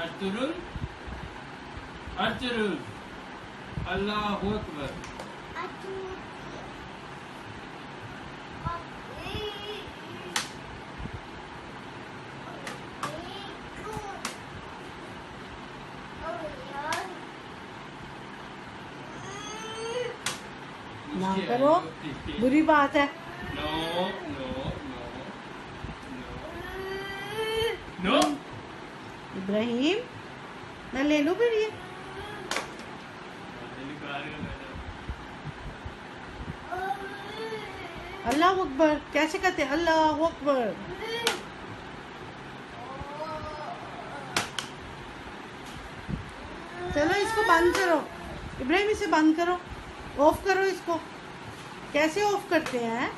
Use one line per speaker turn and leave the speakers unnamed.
Ertugrul Ertugrul अल्लाहु अकबर।
ना करो, बुरी बात है।
No no no no no.
Ibrahim, मैं ले लूं फिर ये? अल्लाह अकबर कैसे कहते हैं? अल्लाह अकबर। चलो इसको बंद करो इब्राहिम, इसे बंद करो, ऑफ करो इसको। कैसे ऑफ करते हैं?